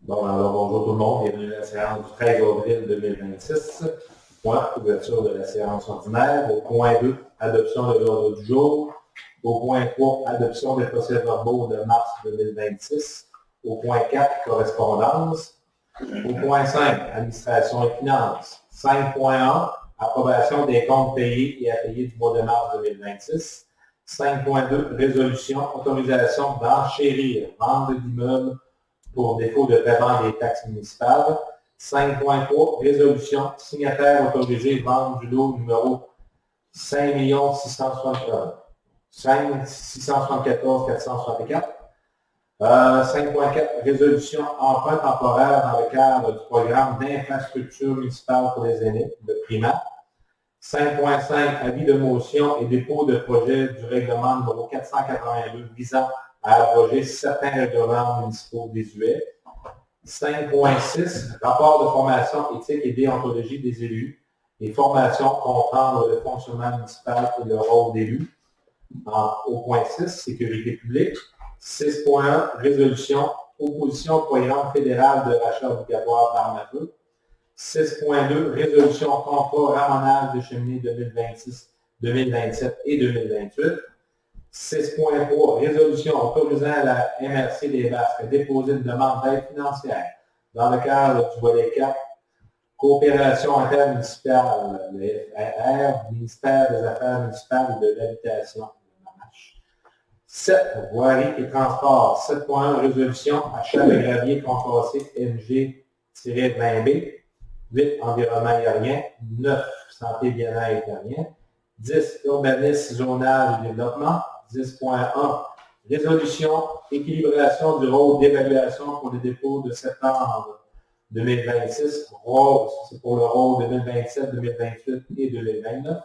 Bon, alors bonjour tout le monde, bienvenue à la séance du 13 avril 2026. Point, ouverture de la séance ordinaire. Au point 2, adoption de l'ordre du jour. Au point 3, adoption des procès-verbaux de mars 2026. Au point 4, correspondance. Au point 5, administration et finances. 5.1, approbation des comptes payés et à payer du mois de mars 2026. 5.2, résolution, autorisation d'enchérir, vente d'immeubles pour défaut de paiement des taxes municipales. 5.3, résolution, signataire autorisé, vente du lot numéro 5 674 464. 5.4, résolution, emprunt temporaire dans le cadre du programme d'infrastructure municipale pour les aînés, le PRIMA. 5.5, avis de motion et dépôt de projet du règlement numéro 482 visant à abroger certains règlements municipaux désuets. 5.6, rapport de formation éthique et déontologie des élus et formation comprendre le fonctionnement municipal et le rôle d'élu. Au point 6, sécurité publique. 6.1, résolution, opposition au programme fédéral de rachat obligatoire d'armes à feu. 6.2, résolution contrat ramonage de cheminées 2026, 2027 et 2028. 6.3, résolution autorisant la MRC des Basques à déposer une demande d'aide financière dans le cadre du volet 4, coopération intermunicipale, le FR, ministère des Affaires municipales et de l'habitation. 7, voirie et transport. 7.1, résolution, achat de gravier concassé MG-20B. 8, environnement aérien. 9, santé bien-être aérien. 10, urbanisme, zonage et développement. 10.1, résolution, équilibration du rôle d'évaluation pour les dépôts de septembre 2026. C'est pour le rôle 2027, 2028 et 2029.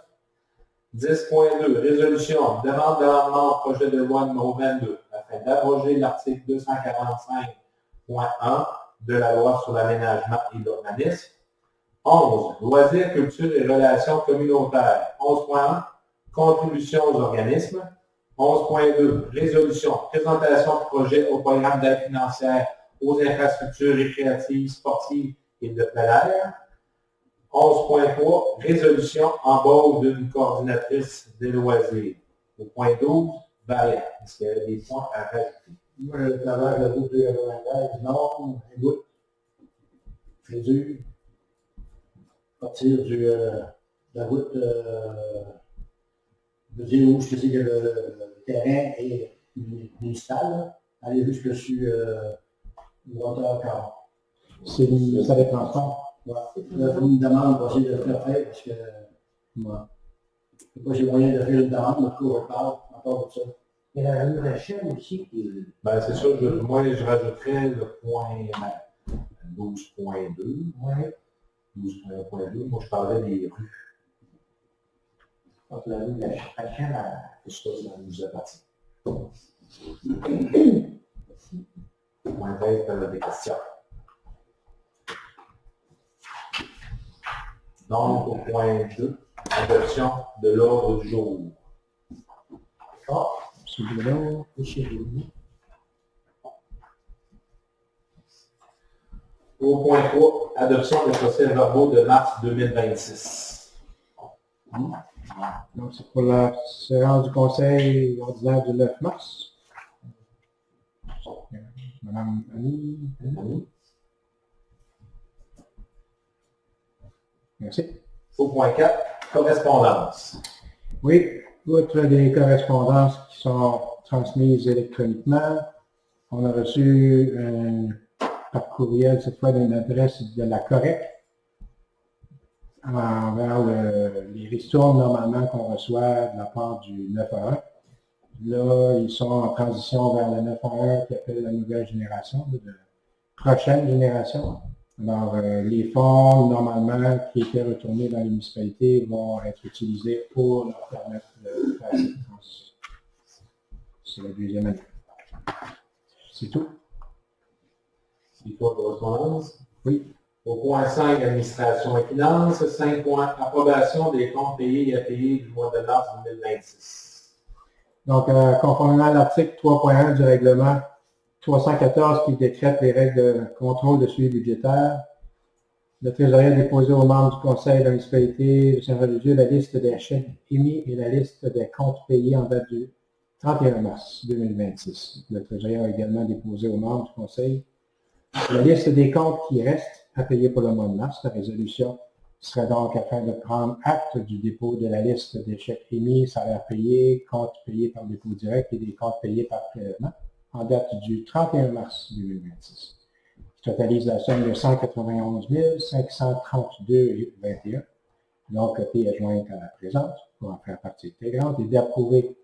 10.2, résolution, demande d'amendement au projet de loi numéro 22 afin d'abroger l'article 245.1 de la loi sur l'aménagement et l'urbanisme. 11, loisirs, culture et relations communautaires. 11.1, contribution aux organismes. 11.2, résolution, présentation de projet au programme d'aide financière aux infrastructures récréatives, sportives et de plein air. 11.3, résolution, embauche d'une coordinatrice des loisirs. Au point 12, variable. Est-ce qu'il y avait des points à rajouter? Moi, le travail de la route de 93, non, écoute, c'est dur. Partir de la route de dire où c'est que le terrain est municipal, aller jusque sur le Water-Car. C'est ça des transports. Ouais. Là, une demande, on va essayer de le faire parce que moi, ouais. J'ai moyen de faire une demande, mais tout repart encore de ça. Il y a la chaîne aussi qui... Ben, c'est sûr, moi, je rajouterais le point 12.2. Ouais. 12.2, moi, je parlais des rues. Donc, la rue de la chaîne, Je sais pas si ça nous appartient. Point 13, tu as des questions. Donc, au point 2, adoption de l'ordre du jour. Ah, celui-là, chez lui. Au point 3, adoption des procès-verbaux de mars 2026. Donc, c'est pour la séance du conseil ordinaire du 9 mars. Madame Annie. Merci. Au point 4, correspondance. Oui, outre des correspondances qui sont transmises électroniquement, on a reçu par courriel, cette fois d'une adresse de la Correct, envers les ristournes normalement qu'on reçoit de la part du 911. Là, ils sont en transition vers le 911 qui appelle la nouvelle génération, de prochaine génération. Alors, les fonds, normalement, qui étaient retournés dans les municipalités vont être utilisés pour leur permettre de faire cette transition. C'est la deuxième année. C'est tout. C'est quoi, correspondance? Oui. Au point 5, administration et finances. 5 points, approbation des comptes payés et à payer du mois de mars 2026. Donc, conformément à l'article 3.1 du règlement, 314 qui décrète les règles de contrôle de suivi budgétaire. Le trésorier a déposé aux membres du conseil de la municipalité de Saint-Jean-de-Dieu la liste des chèques émis et la liste des comptes payés en date du 31 mars 2026. Le trésorier a également déposé aux membres du conseil la liste des comptes qui restent à payer pour le mois de mars. La résolution serait donc afin de prendre acte du dépôt de la liste des chèques émis, salaires payés, comptes payés par dépôt direct et des comptes payés par prélèvement en date du 31 mars 2026. Qui totalise la somme de 191 532,21. Donc, copie est jointe à la présente pour en faire partie intégrante et d'approuver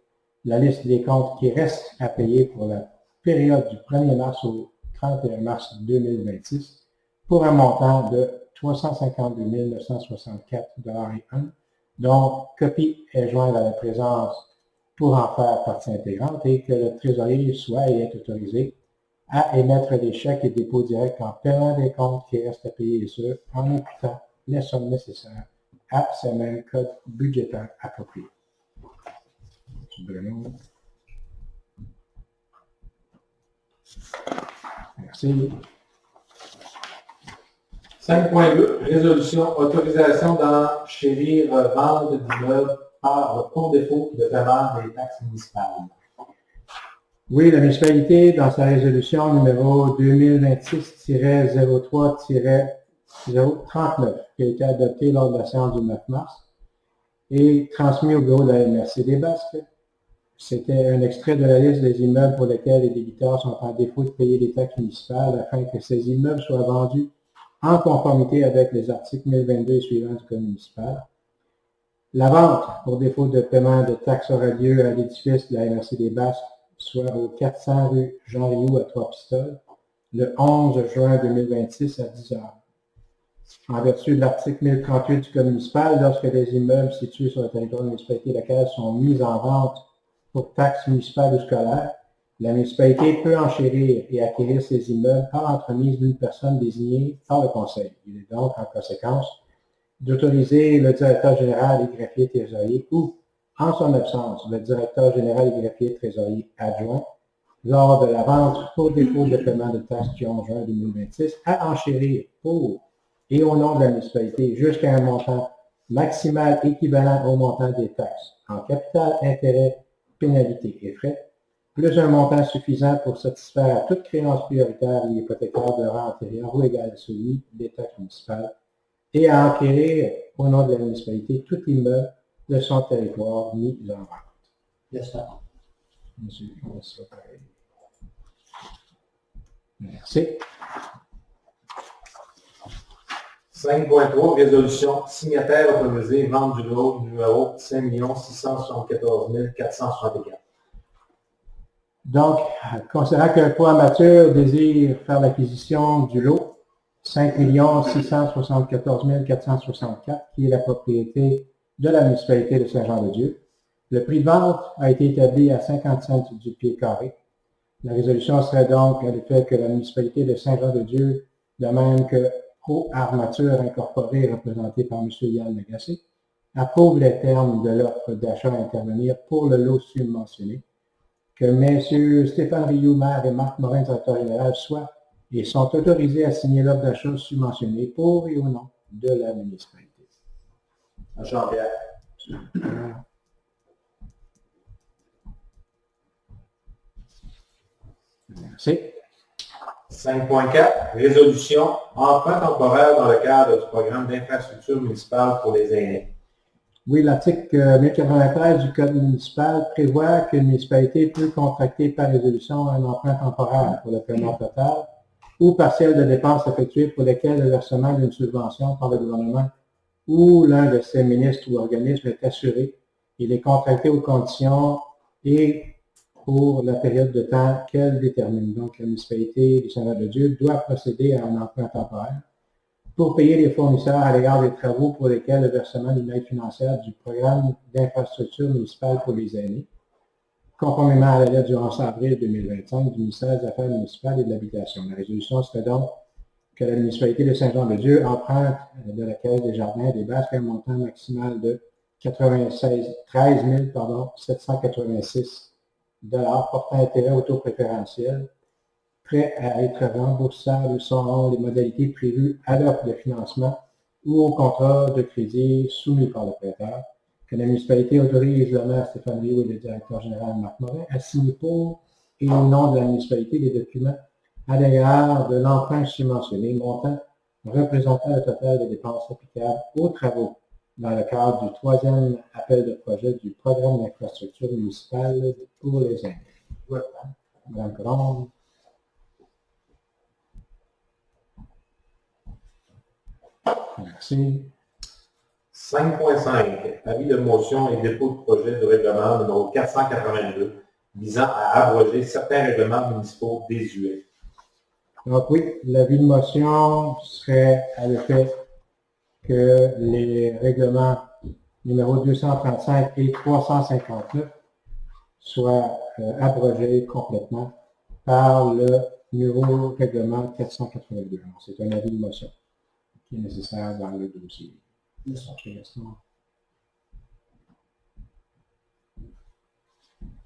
la liste des comptes qui restent à payer pour la période du 1er mars au 31 mars 2026 pour un montant de 352 964,01 $. Donc, copie est jointe à la présence pour en faire partie intégrante et que le trésorier soit et est autorisé à émettre les chèques et dépôts directs en paiement des comptes qui restent à payer et ce, en imputant les sommes nécessaires à ces mêmes codes budgétaires appropriés. Bruno. Merci. 5.2, résolution, autorisation d'enchérir vente d'immeubles pour défaut de paiement des taxes municipales. Oui, la municipalité, dans sa résolution numéro 2026-03-039, qui a été adoptée lors de la séance du 9 mars et transmis au bureau de la MRC des Basques, c'était un extrait de la liste des immeubles pour lesquels les débiteurs sont en défaut de payer les taxes municipales afin que ces immeubles soient vendus en conformité avec les articles 1022 et suivants du Code municipal. La vente pour défaut de paiement de taxes aura lieu à l'édifice de la MRC des Basques, soit au 400 rue Jean-Rioux à Trois-Pistoles, le 11 juin 2026 à 10 h. En vertu de l'article 1038 du Code municipal, lorsque les immeubles situés sur le territoire de la municipalité locale sont mis en vente pour taxes municipales ou scolaires, la municipalité peut enchérir et acquérir ces immeubles par l'entremise d'une personne désignée par le conseil. Il est donc, en conséquence, d'autoriser le directeur général et greffier trésorier ou, en son absence, le directeur général et greffier trésorier adjoint, lors de la vente pour défaut de paiement de taxes du 11 juin 2026, à enchérir pour et au nom de la municipalité jusqu'à un montant maximal équivalent au montant des taxes en capital, intérêt, pénalité et frais, plus un montant suffisant pour satisfaire à toute créance prioritaire ou hypothécaire de rang antérieur ou égal à celui des taxes municipales, et à acquérir au nom de la municipalité tout immeuble de son territoire mis en vente. Merci. 5.3, résolution, signataire autorisé, vente du lot numéro 5 674 464. Donc, considérant qu'un pro amateur désire faire l'acquisition du lot 5 674 464, qui est la propriété de la municipalité de Saint-Jean-de-Dieu, le prix de vente a été établi à 50 cents du pied carré. La résolution serait donc à l'effet que la municipalité de Saint-Jean-de-Dieu, de même que Pro Armature Incorporée, représentée par M. Yann Lagacé, approuve les termes de l'offre d'achat à intervenir pour le lot submentionné, que M. Stéphane Rioux, maire, et Marc Morin, directeur général, soient et sont autorisés à signer l'offre d'achat submentionnée pour et au nom de la municipalité. Jean-Pierre. Merci. 5.4, résolution, emprunt temporaire dans le cadre du programme d'infrastructure municipale pour les aînés. Oui, l'article 1093 du Code municipal prévoit qu'une municipalité peut contracter par résolution un emprunt temporaire pour le paiement total ou partiel de dépenses effectuées pour lesquelles le versement d'une subvention par le gouvernement ou l'un de ses ministres ou organismes est assuré. Il est contracté aux conditions et pour la période de temps qu'elle détermine. Donc, la municipalité du Saint-Jean-de-Dieu doit procéder à un emprunt temporaire pour payer les fournisseurs à l'égard des travaux pour lesquels le versement d'une aide financière du programme d'infrastructure municipale pour les aînés, conformément à la lettre du 11 avril 2025 du ministère des Affaires municipales et de l'Habitation. La résolution serait donc que la municipalité de Saint-Jean-de-Dieu emprunte de la Caisse des Jardins et des Basques un montant maximal de 13 786 portant intérêt au taux préférentiel prêts à être remboursables selon les modalités prévues à l'offre de financement ou au contrat de crédit soumis par le prêteur, que la municipalité autorise le maire Stéphane Rio et le directeur général Marc Morin à signer pour et au nom de la municipalité des documents à l'égard de l'emprunt subventionné montant représentant le total des dépenses applicables aux travaux dans le cadre du troisième appel de projet du programme d'infrastructure municipale pour les aînés. Voilà. Madame Colombe. Merci. 5.5. Avis de motion et dépôt de projet de règlement numéro 482 visant à abroger certains règlements municipaux désuets. Donc oui, l'avis de motion serait à l'effet que les règlements numéro 235 et 359 soient abrogés complètement par le nouveau règlement 482. C'est un avis de motion qui est nécessaire dans le dossier.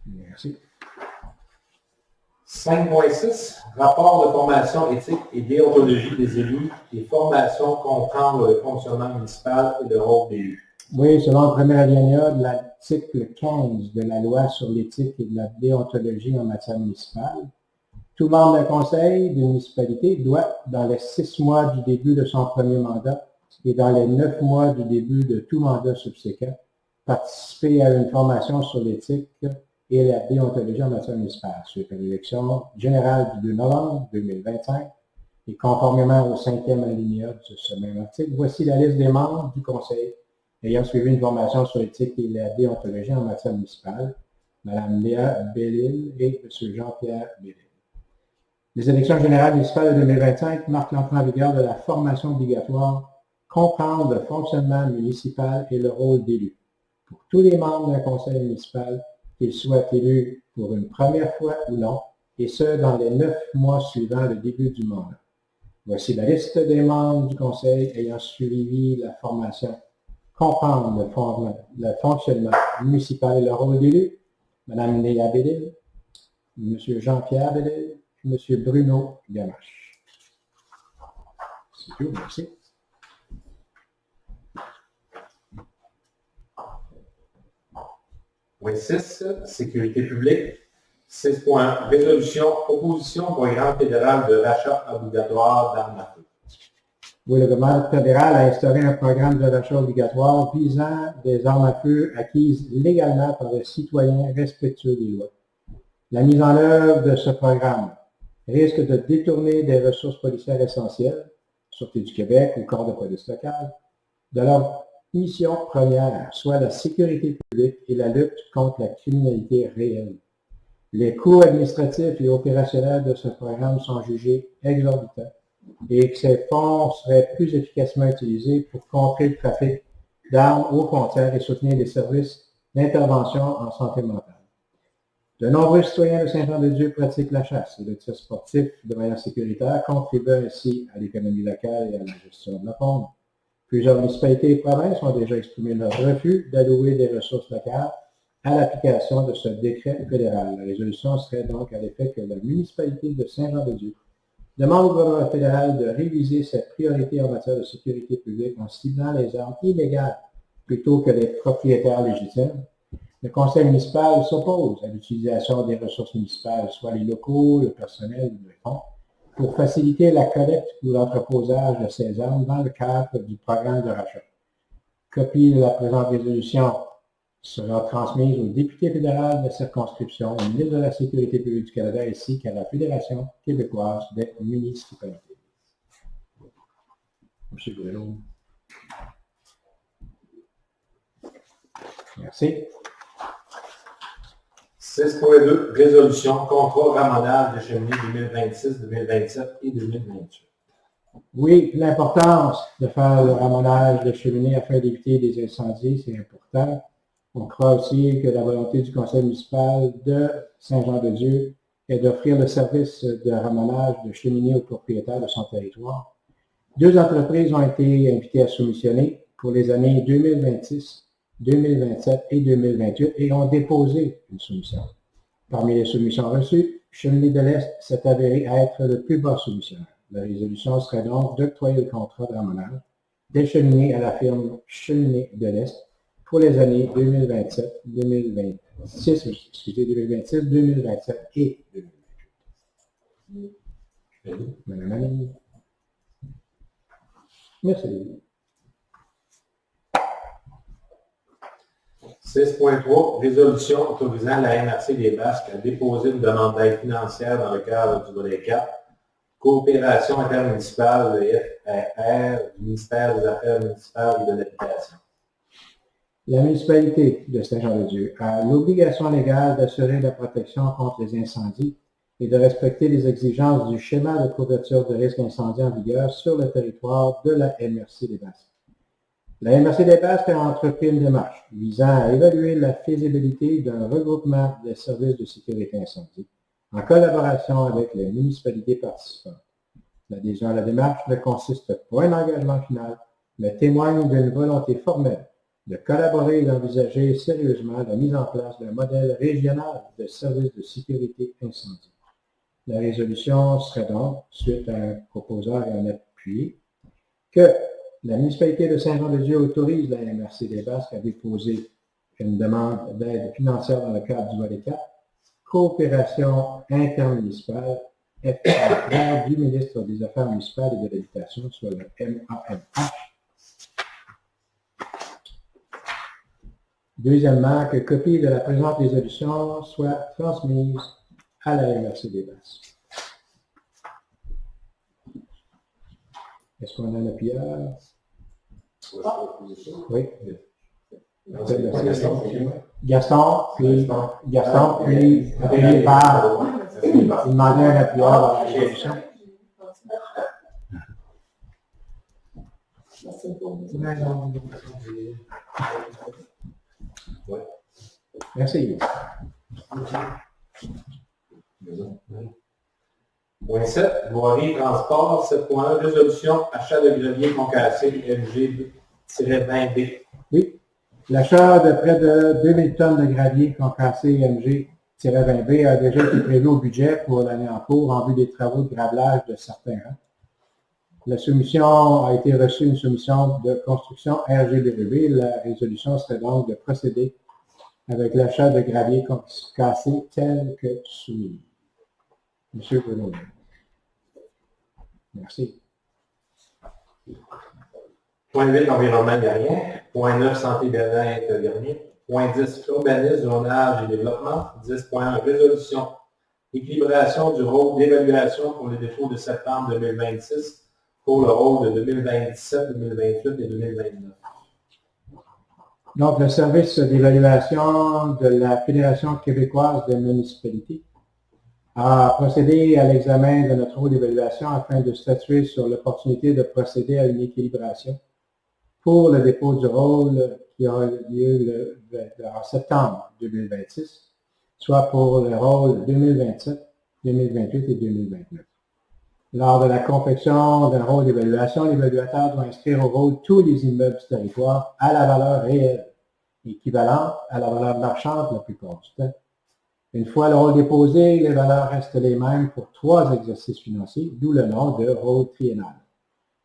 Merci. 5.6. Rapport de formation éthique et déontologie des élus et formation comprendre le fonctionnement municipal et le rôle des élus. Oui, selon le premier alinéa de l'article 15 de la loi sur l'éthique et de la déontologie en matière municipale, tout membre d'un conseil d'une municipalité doit, dans les 6 mois du début de son premier mandat et dans les 9 mois du début de tout mandat subséquent, participer à une formation sur l'éthique et la déontologie en matière municipale, suite à l'élection générale du 2 novembre 2025, et conformément au 5e alinéa de ce même article, voici la liste des membres du conseil ayant suivi une formation sur l'éthique et la déontologie en matière municipale, Mme Léa Bellil et M. Jean-Pierre Bellil. Les élections générales municipales de 2025 marquent l'entrée en vigueur de la formation obligatoire comprendre le fonctionnement municipal et le rôle d'élu. Pour tous les membres d'un conseil municipal, qu'ils soient élus pour une première fois ou non, et ce, dans les 9 mois suivant le début du mandat. Voici la liste des membres du conseil ayant suivi la formation comprendre le fonctionnement municipal et le rôle d'élu, Mme Léa Bellil, M. Jean-Pierre Bellil et M. Bruno Gamache. C'est tout, merci. Point 6, sécurité publique. 6.1, résolution, opposition au programme fédéral de rachat obligatoire d'armes à feu. Oui, le gouvernement fédéral a instauré un programme de rachat obligatoire visant des armes à feu acquises légalement par les citoyens respectueux des lois. La mise en œuvre de ce programme risque de détourner des ressources policières essentielles, Sûreté du Québec ou Corps de police locale, de leur mission première, soit la sécurité publique et la lutte contre la criminalité réelle. Les coûts administratifs et opérationnels de ce programme sont jugés exorbitants et que ces fonds seraient plus efficacement utilisés pour contrer le trafic d'armes aux frontières et soutenir les services d'intervention en santé mentale. De nombreux citoyens de Saint-Jean-de-Dieu pratiquent la chasse et le tir sportif de manière sécuritaire, contribuant ainsi à l'économie locale et à la gestion de la faune. Plusieurs municipalités et provinces ont déjà exprimé leur refus d'allouer des ressources locales à l'application de ce décret fédéral. La résolution serait donc à l'effet que la municipalité de Saint-Jean-de-Dieu demande au gouvernement fédéral de réviser ses priorités en matière de sécurité publique en ciblant les armes illégales plutôt que les propriétaires légitimes. Le conseil municipal s'oppose à l'utilisation des ressources municipales, soit les locaux, le personnel ou les fonds, pour faciliter la collecte ou l'entreposage de ces armes dans le cadre du programme de rachat. Copie de la présente résolution sera transmise au député fédéral de circonscription, au ministre de la Sécurité publique du Canada ainsi qu'à la Fédération québécoise des municipalités. M. Bruno. Merci. 6.2, résolution, contrat ramonage de cheminées 2026, 2027 et 2028. Oui, l'importance de faire le ramonage de cheminées afin d'éviter des incendies, c'est important. On croit aussi que la volonté du conseil municipal de Saint-Jean-de-Dieu est d'offrir le service de ramonage de cheminées aux propriétaires de son territoire. 2 entreprises ont été invitées à soumissionner pour les années 2026, 2027 et 2028 et ont déposé une soumission. Parmi les soumissions reçues, Cheminée de l'Est s'est avéré être le plus bas soumissionnaire. La résolution serait donc d'octroyer le contrat d'amenage des cheminées à la firme Cheminée de l'Est pour les années 2027, 2026, excusez, 2026, 2027 et 2028. Madame Annie. Merci. 6.3, résolution autorisant la MRC des Basques à déposer une demande d'aide financière dans le cadre du volet 4, coopération intermunicipale, le FRR, du ministère des Affaires municipales et de l'Habitation. La municipalité de Saint-Jean-de-Dieu a l'obligation légale d'assurer la protection contre les incendies et de respecter les exigences du schéma de couverture de risque incendie en vigueur sur le territoire de la MRC des Basques. La MRC des Basques a entrepris une démarche visant à évaluer la faisabilité d'un regroupement des services de sécurité incendie en collaboration avec les municipalités participantes. L'adhésion à la démarche ne consiste pas un engagement final, mais témoigne d'une volonté formelle de collaborer et d'envisager sérieusement la mise en place d'un modèle régional de services de sécurité incendie. La résolution serait donc, suite à un proposeur et un appui, que la municipalité de Saint-Jean-de-Dieu autorise la MRC des Basques à déposer une demande d'aide financière dans le cadre du volet 4, coopération intermunicipale, FRR du ministre des Affaires municipales et de l'Habitation, soit le MAMH. Deuxièmement, que copie de la présente résolution soit transmise à la MRC des Basques. Est-ce qu'on a un appuyeur? Oui. Gaston, puis appuyé par, il demandait un appuyeur dans la résolution. Merci. Point 7, voirie et transport. 7.1, résolution, achat de gravier concassé MG-20B. Oui, l'achat de près de 2000 tonnes de gravier concassé MG-20B a déjà été prévu au budget pour l'année en cours en vue des travaux de gravelage de certains rangs. La soumission a été reçue, une soumission de construction RGBB. La résolution serait donc de procéder avec l'achat de gravier concassé tel que soumis. Monsieur Bruno. Merci. Point 8, environnement, il n'y a rien. Point 9, santé, bien-être, il n'y a rien. Point 10, urbanisme, zonage et développement. 10.1, résolution, équilibration du rôle d'évaluation pour les défauts de septembre 2026 pour le rôle de 2027, 2028 et 2029. Donc, le service d'évaluation de la Fédération québécoise des municipalités a procédé à l'examen de notre rôle d'évaluation afin de statuer sur l'opportunité de procéder à une équilibration pour le dépôt du rôle qui aura lieu en septembre 2026, soit pour le rôle 2027, 2028 et 2029. Lors de la confection d'un rôle d'évaluation, l'évaluateur doit inscrire au rôle tous les immeubles du territoire à la valeur réelle, équivalente à la valeur marchande la plupart du temps. Une fois le rôle déposé, les valeurs restent les mêmes pour 3 exercices financiers, d'où le nom de rôle triennal.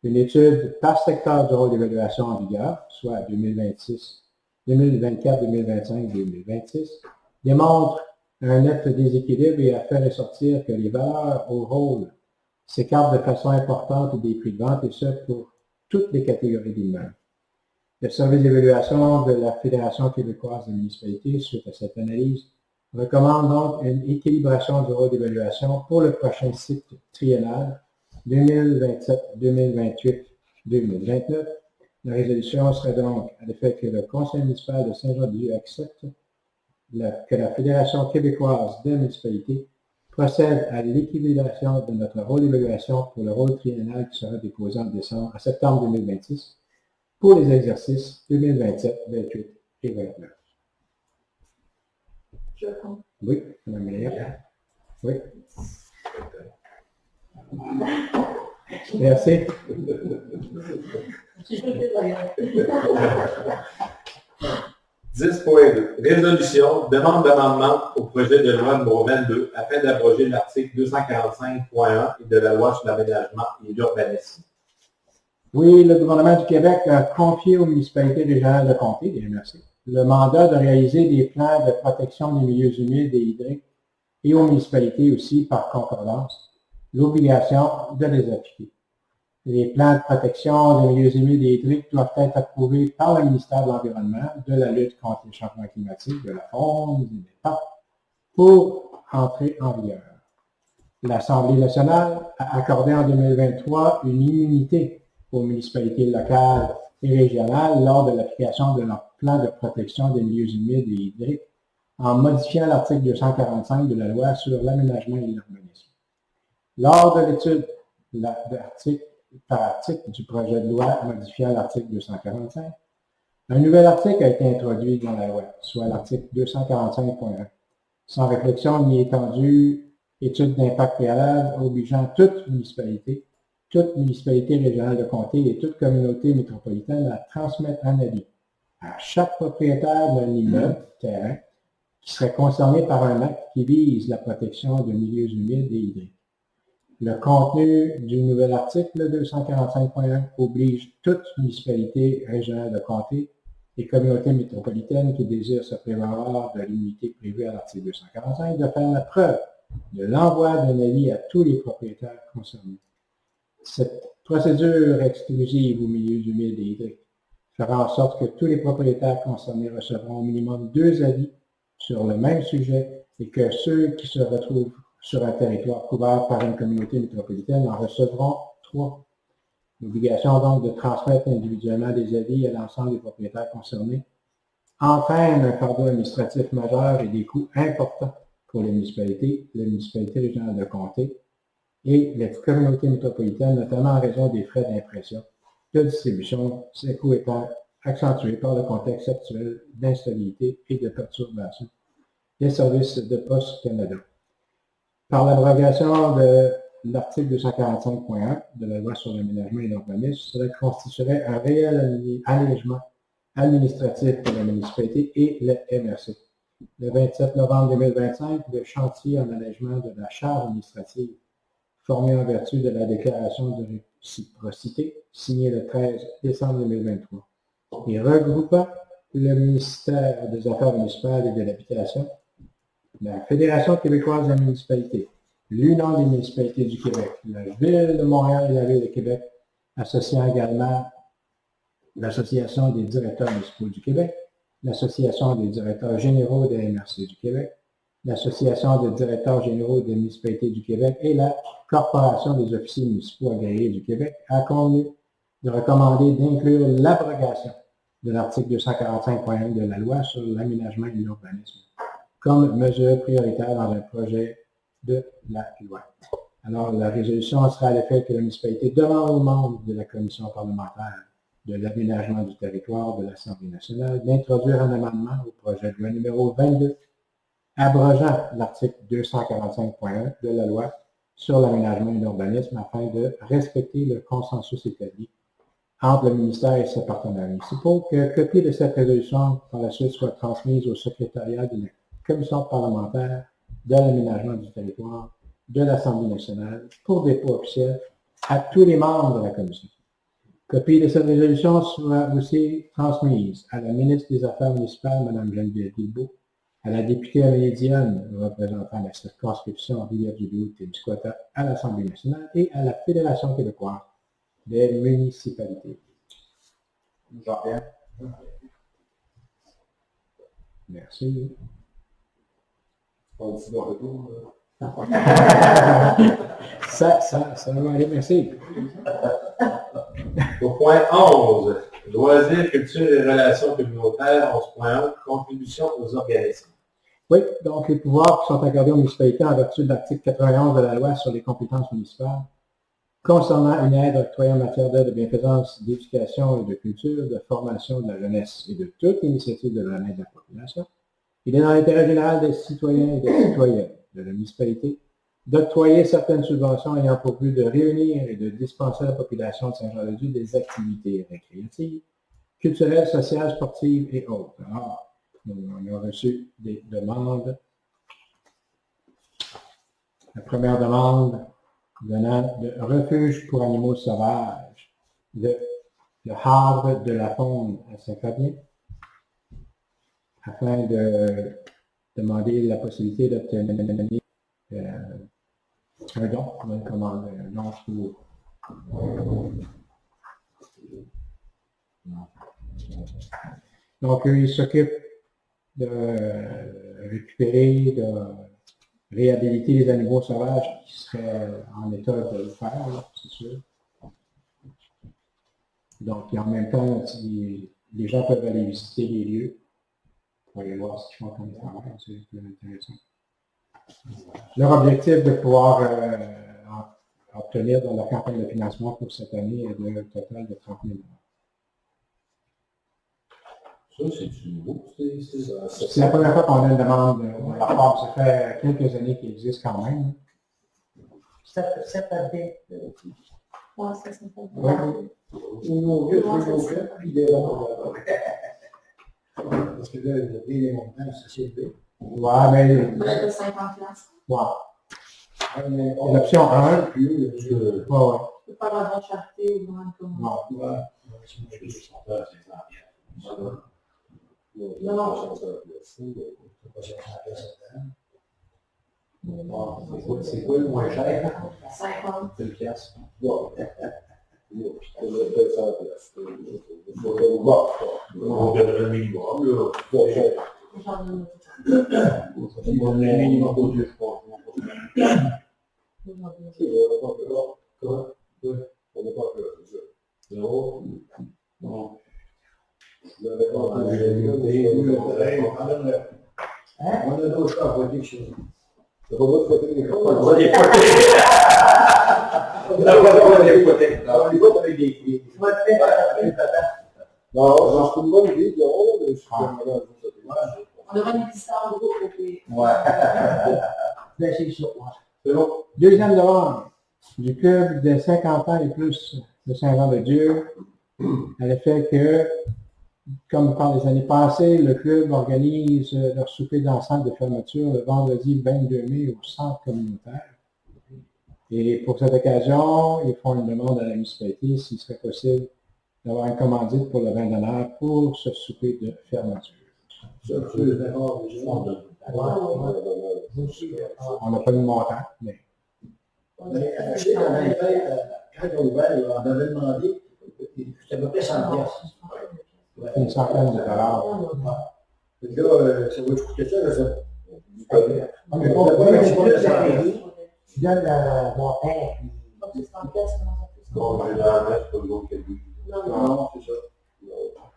Une étude par secteur du rôle d'évaluation en vigueur, soit 2026, 2024, 2025, 2026, démontre un net déséquilibre et a fait ressortir que les valeurs au rôle s'écartent de façon importante des prix de vente, et ce pour toutes les catégories d'immeubles. Le service d'évaluation de la Fédération québécoise des municipalités, suite à cette analyse, recommande donc une équilibration du rôle d'évaluation pour le prochain cycle triennal 2027, 2028, 2029. La résolution serait donc à l'effet que le Conseil municipal de Saint-Jean-de-Dieu accepte que la Fédération québécoise des municipalités procède à l'équilibration de notre rôle d'évaluation pour le rôle triennal qui sera déposé en septembre 2026 pour les exercices 2027, 28 et 29. Oui, Mme Mélière. Oui. Merci. 10.2. Résolution, demande d'amendement au projet de loi numéro 22 afin d'abroger l'article 245.1 et de la loi sur l'aménagement et l'urbanisme. Oui, le gouvernement du Québec a confié aux municipalités régionales de comté, les MRC, le mandat de réaliser des plans de protection des milieux humides et hydriques et aux municipalités aussi, par concordance, l'obligation de les appliquer. Les plans de protection des milieux humides et hydriques doivent être approuvés par le ministère de l'Environnement, de la lutte contre les changements climatiques, de la faune et des parcs pour entrer en vigueur. L'Assemblée nationale a accordé en 2023 une immunité aux municipalités locales et régionales lors de l'application de leur plan de protection des milieux humides et hydriques en modifiant l'article 245 de la loi sur l'aménagement et l'urbanisme. Lors de l'étude par article du projet de loi modifiant l'article 245, un nouvel article a été introduit dans la loi, soit l'article 245.1. Sans réflexion ni étendue, étude d'impact préalable obligeant toute municipalité régionale de comté et toute communauté métropolitaine à transmettre un avis à chaque propriétaire d'un immeuble, terrain, qui serait concerné par un acte qui vise la protection de milieux humides et hydriques. Le contenu du nouvel article 245.1 oblige toute municipalité régionale de comté et communauté métropolitaine qui désire se prévaloir de l'immunité prévue à l'article 245 de faire la preuve de l'envoi d'un avis à tous les propriétaires concernés. Cette procédure exclusive aux milieux humides et hydriques fera en sorte que tous les propriétaires concernés recevront au minimum 2 avis sur le même sujet et que ceux qui se retrouvent sur un territoire couvert par une communauté métropolitaine en recevront 3. L'obligation donc de transmettre individuellement des avis à l'ensemble des propriétaires concernés entraîne un fardeau administratif majeur et des coûts importants pour les municipalités régionales de comté et les communautés métropolitaines, notamment en raison des frais d'impression, de distribution, ces coûts étant accentués par le contexte actuel d'instabilité et de perturbation des services de Poste Canada. Par l'abrogation de l'article 245.1 de la loi sur l'aménagement et l'urbanisme, cela constituerait un réel allègement administratif pour la municipalité et le MRC. Le 27 novembre 2025, le chantier en allègement de la charge administrative formé en vertu de la déclaration de réciprocité signée le 13 décembre 2023 et regroupant le ministère des Affaires municipales et de l'Habitation, la Fédération québécoise des municipalités, l'Union des municipalités du Québec, la Ville de Montréal et la Ville de Québec, associant également l'Association des directeurs municipaux du Québec, l'Association des directeurs généraux des MRC du Québec, l'Association des directeurs généraux des municipalités du Québec et la Corporation des officiers municipaux agréés du Québec a convenu de recommander d'inclure l'abrogation de l'article 245.1 de la loi sur l'aménagement et l'urbanisme comme mesure prioritaire dans un projet de la loi. Alors, la résolution sera à l'effet que la municipalité demande aux membres de la commission parlementaire de l'aménagement du territoire de l'Assemblée nationale d'introduire un amendement au projet de loi numéro 22 abrogeant l'article 245.1 de la loi sur l'aménagement et l'urbanisme afin de respecter le consensus établi entre le ministère et ses partenaires municipaux, que copie de cette résolution par la suite soit transmise au secrétariat de la commission parlementaire de l'aménagement du territoire de l'Assemblée nationale pour dépôt officiel à tous les membres de la commission. Copie de cette résolution sera aussi transmise à la ministre des Affaires municipales, Mme Geneviève Guilbeault, à la députée Amélie Dionne, représentant la circonscription Rivière-du-Loup-Témiscouata à l'Assemblée nationale, et à la Fédération québécoise des municipalités. Jean-Pierre. Merci. On dit de retour. Ça va aller, merci. Au point 11, loisirs, culture et relations communautaires, 11.1, contribution aux organismes. Oui, donc les pouvoirs qui sont accordés aux municipalités en vertu de l'article 91 de la loi sur les compétences municipales concernant une aide octroyée en matière d'aide de bienfaisance, d'éducation et de culture, de formation de la jeunesse et de toute initiative de la de la population. Il est dans l'intérêt général des citoyens et des citoyennes de la municipalité d'octroyer certaines subventions ayant pour but de réunir et de dispenser à la population de Saint-Jean-de-Dieu des activités récréatives, culturelles, sociales, sportives et autres. Alors, On a reçu des demandes. La première demande venant de Refuge pour animaux sauvages de le Havre de la Faune à Saint-Fabien, afin de demander la possibilité d'obtenir un don, une commande, un don pour. Donc, ils s'occupent de récupérer, de réhabiliter les animaux sauvages qui seraient en état de le faire, là, c'est sûr. Donc, et en même temps, les gens peuvent aller visiter les lieux pour aller voir ce qu'ils font comme travail, c'est plus intéressant. Leur objectif de pouvoir obtenir dans la campagne de financement pour cette année est de un total de 30 000 $. Ça, c'est du nouveau. C'est la première fois qu'on a une demande de la part. Ça fait quelques années qu'il existe quand même. Cette année. Ouais, ça fait. Oui. Puis des bons. Parce que là, les montants, c'est élevé. Ouais, mais. Moi, j'ai 50 places. Ouais. L'option 1. Plus haut, il y a Ouais, ouais. Je peux faire un bon charité ou un comme. Ouais. Non, C'est quoi le moins cher? 50. C'est une pièce. On donnerait le minimum, là. J'en ai une. Le minimum pour Dieu, je pense. On n'a pas peur, c'est ça. Non. Non. On a d'autres choses à voter chez nous. T'as pas le droit de fêter les On va les poter. On n'a pas le droit de les fêter. On les vote avec des clés. Tu vas te faire après, papa. Non, c'est une bonne idée, ils auront des supermarchés. On aura une distance de groupe au pays. Ouais. Ben, c'est ça, ouais. C'est bon. Deuxième demande du club de 50 ans et plus de Saint-Jean-de-Dieu, à l'effet que, comme par les années passées, le club organise leur souper d'ensemble de fermeture le vendredi 22 mai au centre communautaire. Et pour cette occasion, ils font une demande à la municipalité s'il serait possible d'avoir une commandite pour le vin d'honneur pour ce souper de fermeture. Ça, tu es d'accord, déjà. On n'a pas de montant, mais Je sais qu'on avait fait, quand on a ouvert, on avait demandé, c'était à peu près 100 piastres. une centaine de dollars. Fait que là, ça va te coûter ça, là, ça. Mais bon, tu donnes le montant, puis Donc, c'est 100 pièces, comment ça fait ça? Bon, généralement, c'est pas le gros qu'il y a eu. Non, non. Non, c'est ça.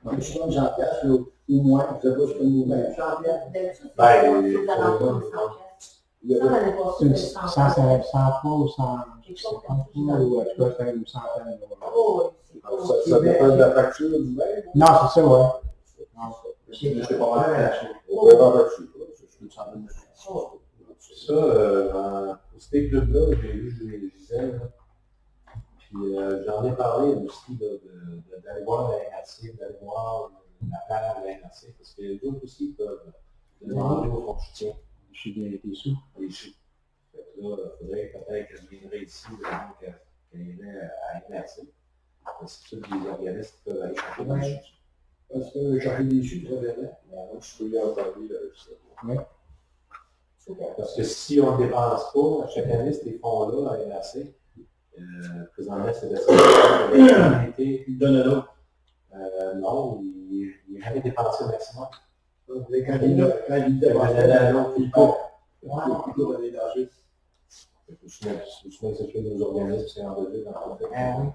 donc tu donnes 100 piastres, ou moins, je sais pas si c'est une nouvelle. 100 piastres. D'habitude, Ben, c'est aux alentours de 100 pièces. Il y Ça, avait- l'année C'est une passée, c'était 100 100 ou 150 Quelque chose ou en tout cas, c'est une centaine de dollars. Oh, oui, c'est Ça dépend de la facture du vin. Non, c'est ça, ouais. C'est pas mal. On peut avoir facture. Ça, dans ces clubs-là, j'ai lu, je les lisais, là. Puis j'en ai parlé aussi d'aller voir la NRC, d'aller voir la paire de la NRC, parce que les autres aussi peuvent demander au fonds de soutien Je suis des sous. des sous. Fait que là, il faudrait peut-être que je viendrais ici, vraiment, qu'elle irait à NRC. C'est tous les organismes qui peuvent aller chercher des sous. Parce que chercher des sous, ça verrait. Je peux y en parler, là, super. Parce que si on ne dépense pas, chaque année, ces fonds-là à NRC, présentement, c'est la sécurité. Il donne à l'autre. Non, il n'est jamais dépensé au maximum. Mais quand il dépense à l'autre, il coupe. Il coupe dans les dangers. Souvent, c'est que nos organismes, c'est en revue dans le fait. Ah oui.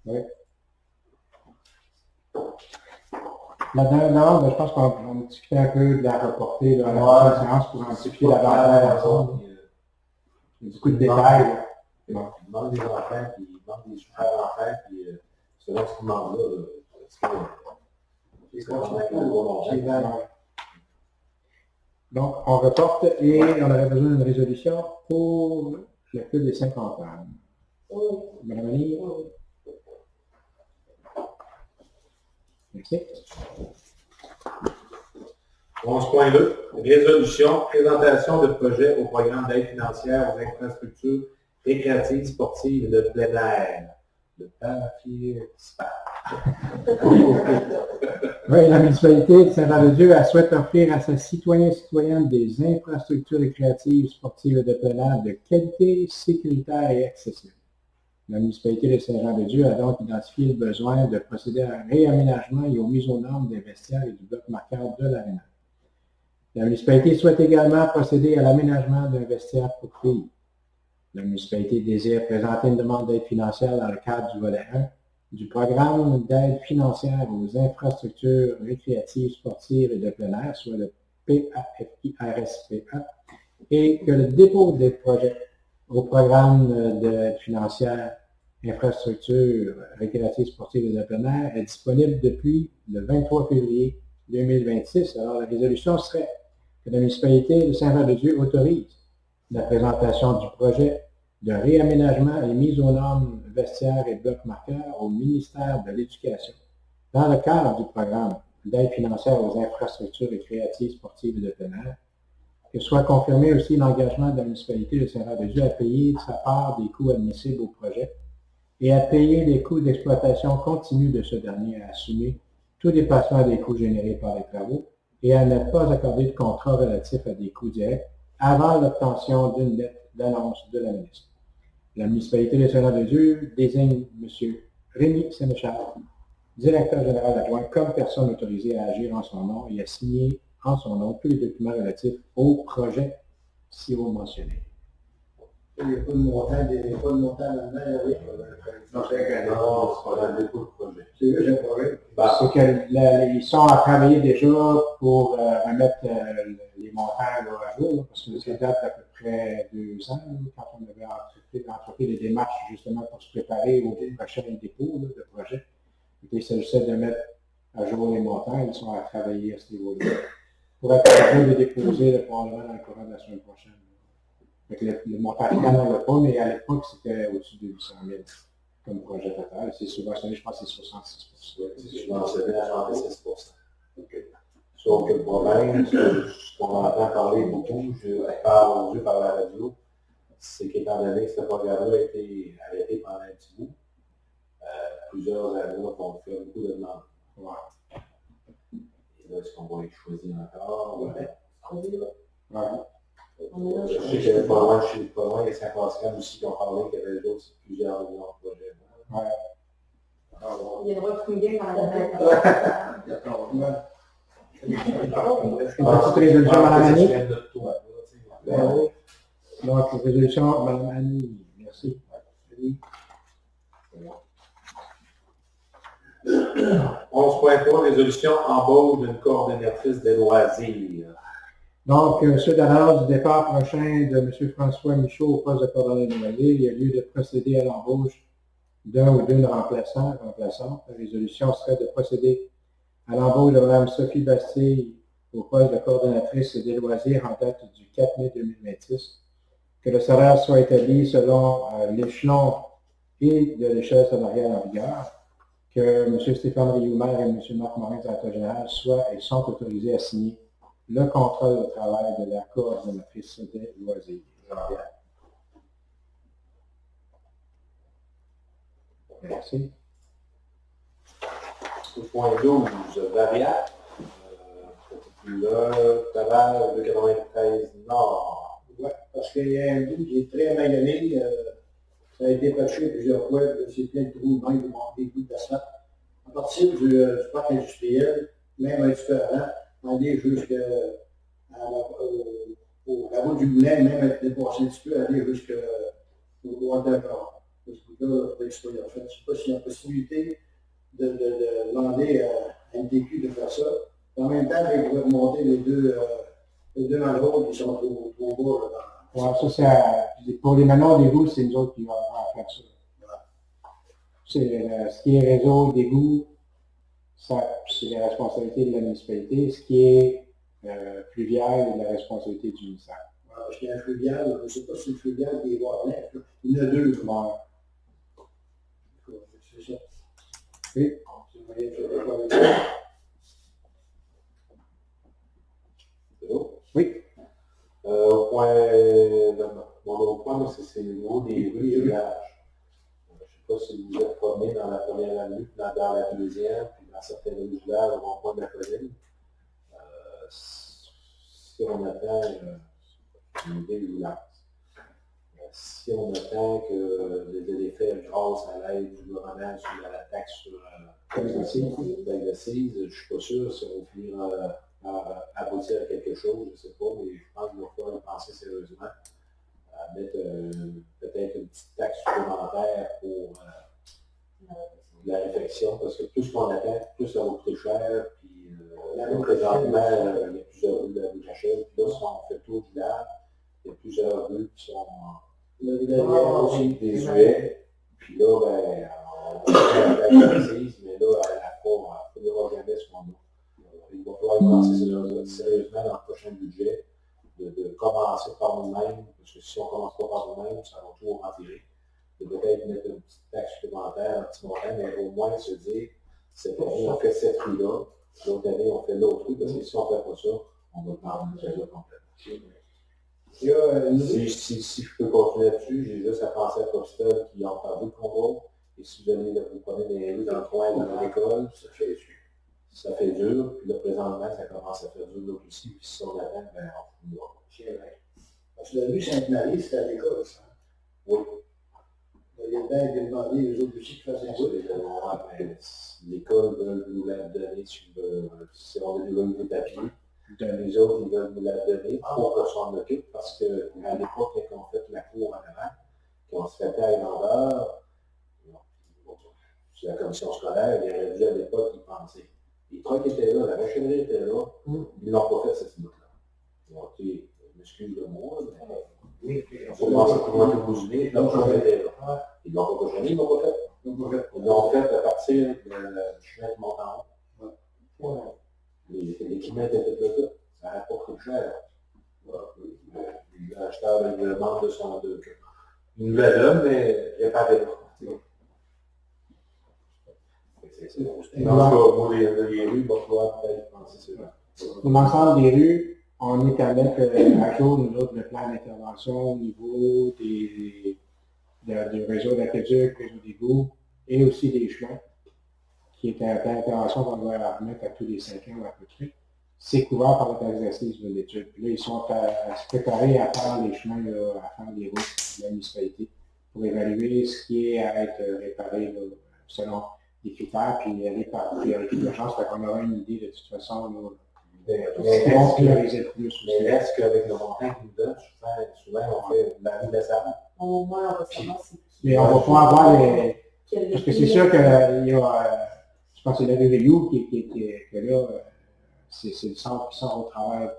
Oui. La dernière demande, je pense qu'on discutait un peu de la reporter dans la prochaine séance pour anticiper la dernière ensemble. Du coup de détails. là. Il manque des enfants, puis il manque des super enfants, puis selon ce qu'il demande là, C'est vraiment. Donc, on reporte et on aurait besoin d'une résolution pour le club des 50 ans. Oui, Madame Annie? oui. Merci. 11.2, résolution, présentation de projets au programme d'aide financière aux infrastructures récréatives, sportives et de plein air. Le papier Oui, la municipalité de Saint-Jean-de-Dieu souhaite offrir à ses citoyens et citoyennes des infrastructures récréatives, sportives et de plein air de qualité, sécuritaire et accessible. La municipalité de Saint-Jean-de-Dieu a donc identifié le besoin de procéder à un réaménagement et aux mises aux normes des vestiaires et du bloc marqueur de l'aréna. La municipalité souhaite également procéder à l'aménagement d'un vestiaire pour filles. La municipalité désire présenter une demande d'aide financière dans le cadre du volet 1 du programme d'aide financière aux infrastructures récréatives, sportives et de plein air, soit le PAFIRSPA, et que le dépôt des projets au programme d'aide financière infrastructures récréatives, sportives et de plein air est disponible depuis le 23 février 2026. Alors, la résolution serait que la municipalité de Saint-Jean-de-Dieu autorise la présentation du projet de réaménagement et mise aux normes vestiaires et blocs marqueurs au ministère de l'Éducation dans le cadre du programme d'aide financière aux infrastructures récréatives, sportives et de plein air, que soit confirmé aussi l'engagement de la municipalité de Saint-Jean-de-Dieu à payer sa part des coûts admissibles au projet et à payer les coûts d'exploitation continue de ce dernier, à assumer tout dépassement des coûts générés par les travaux et à ne pas accorder de contrat relatif à des coûts directs avant l'obtention d'une lettre d'annonce de la ministre. La municipalité de Saint-Jean-de-Dieu désigne M. Rémi Sénéchal, directeur général adjoint, comme personne autorisée à agir en son nom et à signer en son nom tous les documents relatifs au projet si haut mentionné. Il n'y a pas de montant, là-dedans, il y a rien. Non, c'est pas dans le dépôt de projet. C'est juste un projet. C'est qu'ils sont à travailler déjà pour remettre les montants là, à jour, parce que ça date d'à peu près 2 ans, quand on avait entrepris des démarches justement pour se préparer aux prochains dépôts de projets. Il s'agissait de mettre à jour les montants, ils sont à travailler à ce niveau-là. Pour être capable de déposer probablement dans le courant de la semaine prochaine. Donc, le montant final, on ne l'a pas, mais à l'époque, c'était au-dessus de 800 000 comme projet total. C'est subventionné, je pense que c'est 66%. C'est subventionné à 66%. Okay. Sauf que le problème, ce qu'on entend parler beaucoup, je parle par la radio, c'est qu'étant donné que ce programme-là a été arrêté pendant un petit bout, plusieurs années vont faire beaucoup de demandes. Ouais. Et là, est-ce qu'on va être choisi encore? Ouais. Je sais qu'il y avait pas loin, il y a Saint-Pascal aussi qui ont parlé qu'il y avait d'autres plusieurs millions de projets. Il y a une refoulée dans la Une petite résolution, Mme Annie. Donc, résolution, Mme Annie. Merci. 11.3, résolution embauche d'une coordonnatrice des loisirs. Donc, suite à l'annonce du départ prochain de M. François Michaud au poste de coordonnateur des loisirs, il y a lieu de procéder à l'embauche d'un ou d'une remplaçante. La résolution serait de procéder à l'embauche de Mme Sophie Bastille au poste de coordonnatrice des loisirs en date du 4 mai 2026, que le salaire soit établi selon l'échelon et de l'échelle salariale en vigueur, que M. Stéphane Rioumère et M. Marc Morin, directeur général, soient et sont autorisés à signer le contrat de travail de la coordonnatrice des loisirs. Merci. Point 12, variable. Le travail de 93 Nord. Oui, parce qu'il y a un bout qui est très magané. Ça a été patché plusieurs fois. C'est plein de trous, même des bouts d'asphalte. À partir du parc industriel, même un petit peu avant, aller jusqu'à la route du Boulet, même avec dépasser un petit peu, aller jusqu'au Waterford. Ce bout-là va exploser. En fait, je ne sais pas s'il y a possibilité de demander à MTQ de faire ça. En même temps, il pourrait remonter les deux manoirs qui sont trop bas. Ouais, ça, pour les manoirs d'égouts, c'est nous autres qui vont avoir à faire ça. C'est ce qui est réseau d'égouts, c'est la responsabilité de la municipalité. Ce qui est fluvial est la responsabilité du ministère. Ouais, parce qu'il y a un fluvial, je ne sais pas si le fluvial est voir plein. Il y en a deux. C'est ça. Oui. Au point, mon autre point, c'est le niveau des rues et villages. Je ne sais pas si vous êtes promené dans la première avenue, dans la deuxième, puis dans certaines rues du village au rond-point de la colline. Si on attend une idée du village, si on attend que les effets grâce à l'aide du gouvernement sur la taxe sur l'assise, je ne suis pas sûr si on va finir à aboutir à quelque chose, je ne sais pas, mais je pense qu'il va falloir y penser sérieusement à mettre peut-être une petite taxe supplémentaire pour la réflexion, parce que plus qu'on attend, plus ça va coûter cher, puis présentement, il y a plusieurs rues de la Rachel, puis là, si on fait le tour du village, il y a plusieurs rues qui sont aussi désuets, puis là, ben, on peut faire la taxe, mais là, à la fois, il ne faudra jamais ce qu'on a. Il va falloir penser sérieusement dans le prochain budget de commencer par nous-mêmes, parce que si on ne commence pas par nous-mêmes, ça va toujours empirer. De peut-être mettre une petite taxe supplémentaire, un petit montant, mais au moins se dire, cette année, on fait cette rue-là, l'autre année, on fait l'autre rue, parce que si on ne fait pas ça, on va prendre le réseau complètement. Si je peux continuer là-dessus, j'ai juste à penser à Copstone qui ont perdu le combat, et si vous prenez des rues dans le coin de l'école, ça fait dur, puis là, présentement, ça commence à faire dur l'autre aussi, puis si on attend, ben, on va. Parce que la rue Sainte-Marie, c'était à l'école, ça. Oui. Il y a bien qui demandé les autres aussi qui faisaient ça. L'école veut nous la donner si on a des papiers. Les autres, ils veulent nous la donner pour qu'on s'en occupe, parce qu'à l'époque, quand on fait la cour en avant, quand on se fait à vendeur, c'est la commission scolaire, il aurait dû à l'époque y penser. Les trucs étaient là, la machinerie était là, ils ne l'ont pas fait cette minute-là. Ils ont été, excuse le mot, mais on commence à commencer à bouger, là, on était là. Ils ne l'ont pas gêné, ils ne l'ont pas fait. Ils l'ont fait à partir du chemin de Montant. Les kilomètres étaient là, tout. Ça n'a pas coûté cher. L'acheteur avait une demande de son une nouvelle homme, mais réparé. Les rues, il va falloir peut-être penser sur ça. Pour l'ensemble des rues, on est à mettre à jour, nous autres, le plan d'intervention au niveau du réseau d'aqueduc, réseau d'égout, et aussi des chemins, qui est un plan d'intervention qu'on doit remettre à tous les 5 ans à peu près. C'est couvert par le taxe d'assises de l'étude. Puis là, ils sont à se préparer à faire les chemins, là, à faire les routes de la municipalité pour évaluer ce qui est à être réparé là, selon des critères, puis aller par priorité d'urgence. Fait qu'on aura une idée de toute façon. Là, on prioriser le plus. Mais est-ce qu'avec le montant qu'ils nous donnent, souvent on fait la rue de la Salle? Au moins, on va savoir si... Mais on va pouvoir avoir les... Parce que c'est sûr qu'il y a... Je pense que c'est la rue Rioux que là, c'est le centre qui sort au travail.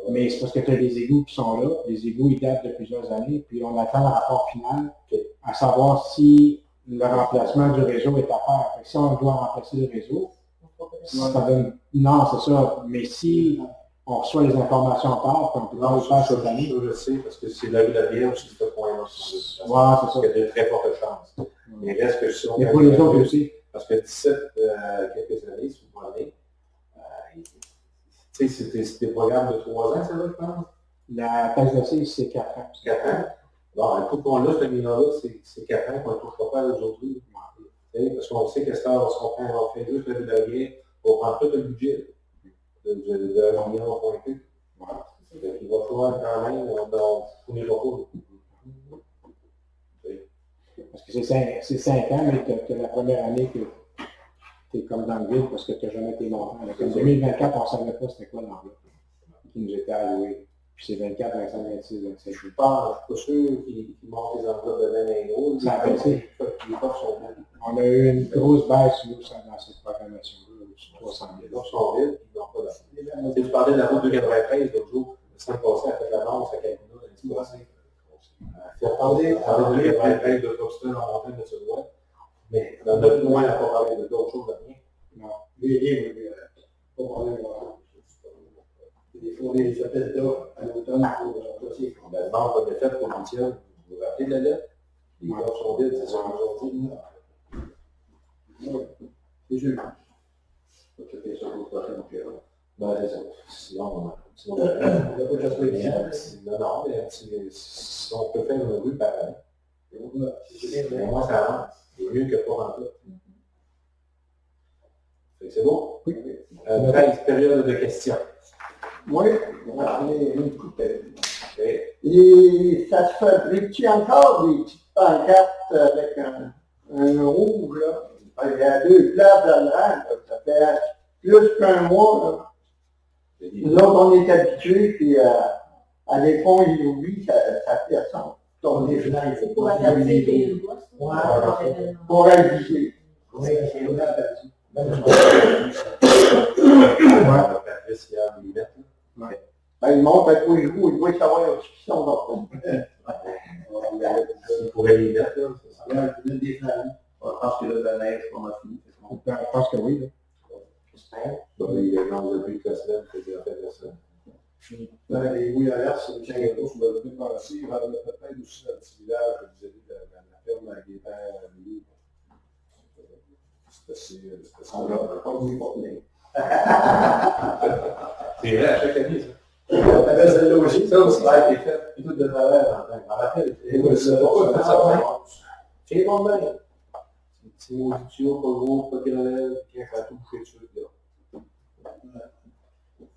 Mais c'est parce que tu as des égouts qui sont là. Les égouts, ils datent de plusieurs années. Puis on attend le rapport final à savoir si le remplacement du réseau est à faire. Fait que si on doit remplacer le réseau, ça donne... Non, c'est ça. Mais si on reçoit les informations en part, puis on peut pas le faire cette année. Je sais, parce que c'est la rue de la Vierge, c'est ce point-là. Ouais, c'est ça. Il y a de très fortes chances. Mais reste que si on... Mais pour les autres aussi. Parce que d'ici quelques années, si vous prenez, tu sais, c'est des programmes de 3 ans, ça va, je pense? La taxe d'assises, c'est 4 ans. 4 ans. Bon, le coup qu'on a, ce million-là, c'est 4 ans qu'on ne touchera pas aujourd'hui. Parce qu'on sait que on fait juste le levier, on prend tout le budget de 1 million pointu. Voilà. Il va falloir quand même, on n'ira pas. Parce que c'est 5 ans, mais tu as la première année que tu es comme dans le vide parce que tu n'as jamais tes montants. En 2024, on ne savait pas c'était quoi l'enveloppe qui nous était allouée. Puis c'est 24, 25, 26, 27. Je ne suis pas sûr qu'ils montent les enveloppes de 20 euros. Ça a baissé. Les coffres sont vides. On a eu une grosse baisse nous, dans cette programmation-là, sur 300 000. Les coffres sont vides, ils n'ont pas d'argent. Tu parlais de la route 293 l'autre jour. La semaine passée, elle a fait l'annonce à Calcuna l'année passée. Faut parler de 293 de Copstone en montagne de ce droit. Mais dans notre loin, elle n'a pas parlé d'autre chose à rien. Non. Les pas de problème. Des fois, les appels d'offres à l'automne pour aussi. On a demande qu'on a fait pour Michel. Vous vous rappelez de la lettre? Les coffres sont vides, c'est ça qu'on dit. Oui. C'est juste. On va traiter ça pour le prochain. Ben, c'est ça. Sinon, Si on peut non, mais si on peut faire une rue par année, moi, ça rentre. C'est mieux que pas rentrer. C'est bon? Oui. 13, période de questions. Oui, j'en ai une couple. Okay. Et ça se fabrique-tu encore des petites pancartes avec un rouge, là? Il y a 2 places dans le rang, là. Ça fait plus qu'un mois, là. Nous autres, on est habitués, puis à des fonds inouïs, ça fait ça. Tourner les fenêtres. C'est pour avertir les bosses. Pour aviser. Oui, c'est vrai, Patrice, il y a des lunettes. Il monte à tous les jours, il doit savoir ce qu'ils sont dans Il pourrait les mettre, là, c'est ça. il y a des flammes. Je pense que là, la neige, on a fini. Je pense que oui. Là. J'espère. Il y a un depuis que la semaine que j'ai fait ça. Les bouilles à l'air, c'est Tiens, quelque chose que je me suis pensé, il y a peut-être aussi dans le petit village vis-à-vis de la ferme à Guépin. C'est assez... on va pas vous porter. C'est vrai, à chaque année, ça. T'avais celle-là aussi? Ça aussi, ça a été fait. Et tout de travers, je me rappelle. Et moi, c'est pas ça. C'est bon, ben. C'est petit maudit tuyau, pas gros, pas de granelle, puis un tout bouché dessus, là.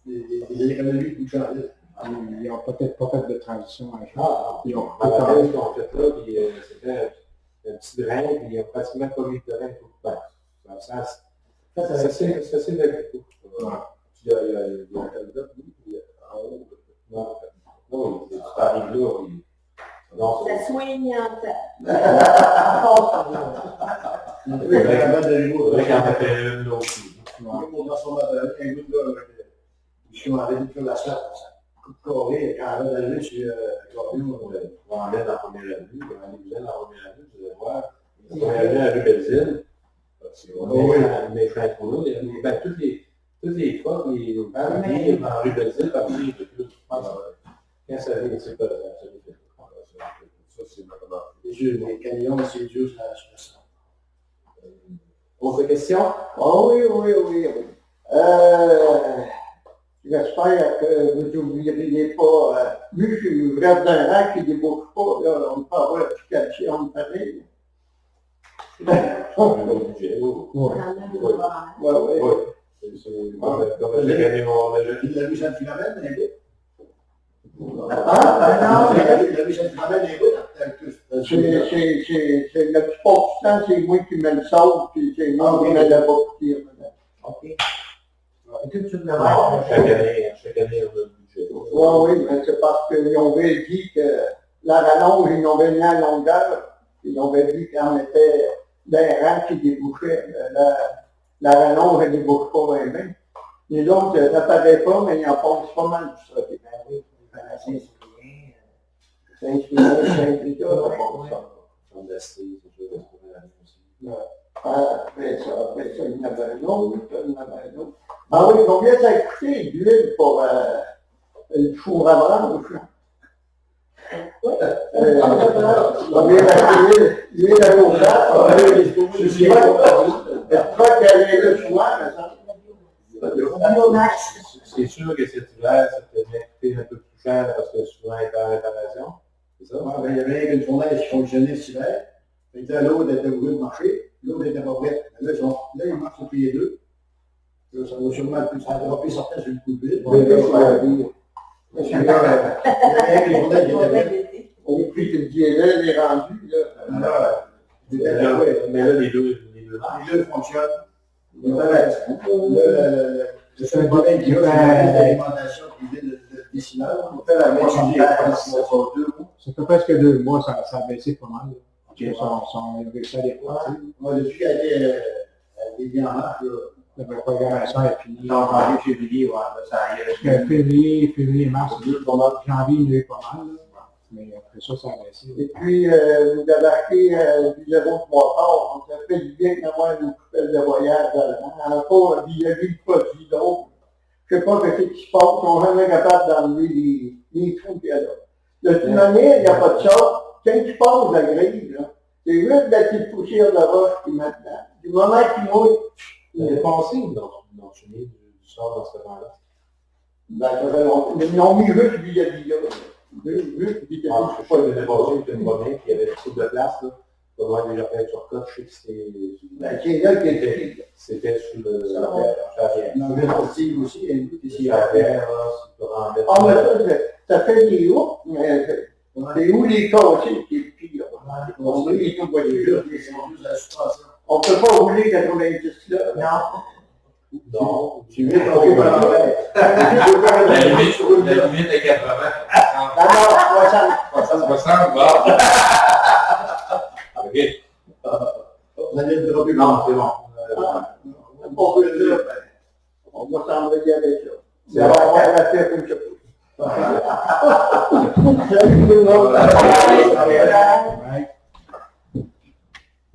Les économies de chandelle. Ils n'ont peut-être pas fait de transition à Ah, Ils ont je me rappelle ce qu'on fait là, puis c'était un petit drain, puis ils n'ont pratiquement pas mis de drain tout le temps. Ça c'est de tout. Puis il y a un candidat, puis en haut. Non, tu arrives là, puis... Non, Ça soigne en tête. c'est quand on fait une autre. Mon transformateur, un bout là, je suis en train de faire la chatte, coup de carré, quand elle va d'aller sur le carré, On va en mettre dans la première avenue, on va aller dans la première avenue, vous allez voir. La première avenue à rue Belleville, c'est méchant trou là, ben, toutes les fois, les bandes en rue Belleville, par contre, de plus, je pense, quand ça arrive, c'est pas ça. Ça, c'est vraiment... les camions, c'est dur, ça. Autre question? Oui. J'espère que vous n'oublieriez pas, vu que je suis ouvert d'un rang qui ne débouche pas, là, on peut avoir l'application de pareil. Le budget, oui. Oui. Comme j'ai gagné mon agent. Il a vu Saint-Philomène, un bout. non. Il a vu Saint-Philomène, un bout. C'est le petit pourcent, c'est moi qui me le sauve, puis c'est moi qui me le partir. OK. Chaque année, on a le budget. Oui, mais c'est parce qu'ils avaient dit que la rallonge, ils avaient mis à longueur, ils avaient dit qu'on était d'un rang qui débouchait. La rallonge, elle ne débouche pas vraiment. Les autres, ça n'apparaît pas, mais ils en pensent pas mal du ça. 5 millions, 5 millions, après ça, il y en avait un autre, Ah oui, combien ça a coûté l'huile pour le four à branche? Combien ça a coûté l'huile à l'eau? Je crois qu'elle est là souvent, mais ça. C'est sûr que cet hiver, ça peut bien coûter un peu plus cher parce que souvent il est en réparation. C'est ça? Il y avait une fournaise qui fonctionnait cet hiver. L'autre était obligé de marcher, l'autre n'était pas prêt. Là, ils marchent depuis les deux. Là, ça va sûrement plus s'attraper certains sur le coup de vide. Il y avait une fournaise qui était prête. Au prix que le diesel est rendu, là. Mais là, les deux marchent. Les deux fonctionnent. C'est un problème qui a l'alimentation qui vient de décimale. On fait la même chose. Ça fait presque 2 mois, ça a baissé pas mal. Ils ont réussi à les repartir. Depuis qu'elle est bien en marche, La programmation est finie. Ils ont parlé de février, ça y est. Février, mars, janvier, il y a eu pas mal. Là. Mais après ça, ça a baissé. et puis vous débarquez du 03 quarts, on s'est fait du bien que d'avoir une coupelle de voyage encore vis-à-vis du produit. Donc, je ne sais pas ce qui se passe, ils sont jamais capables d'enlever les trous qu'il y a là. De toute manière, il n'y a pas de sorte. Quand tu passes la grille, c'est juste de la petite poussière de roche qui met dedans. Du moment qu'il mouille, Il est passé dans le chemin du sort dans ce moment-là. Ben, ça fait longtemps. Mais ils ont mis juste via via. Juste via Ah, je sais pas, l'année passée, il était pas bien, puis il y avait beaucoup de place, là. Pas loin des jardins de Turcotte, je sais que c'était... Ben, c'est là qui était. C'était sur le... Ça la va. rivière. Dans le Steve aussi, il y a une goutte ici. La rivière, là, si tu peux en mettre... Ah, mais ça fait des hauts, mais c'est où les cassés qui est pire. On est les voitures, on ne peut pas rouler 90 là. Non. Tu mets ton la La limite est 80. Ah non, 60. 60, bon. OK. Vous allez le dropper. Non, c'est bon. On peut le dire, on va s'envoyer avec ça. C'est On bon. va la faire comme ça.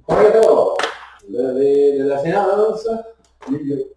Ouais. Alors, la séance. Milieu.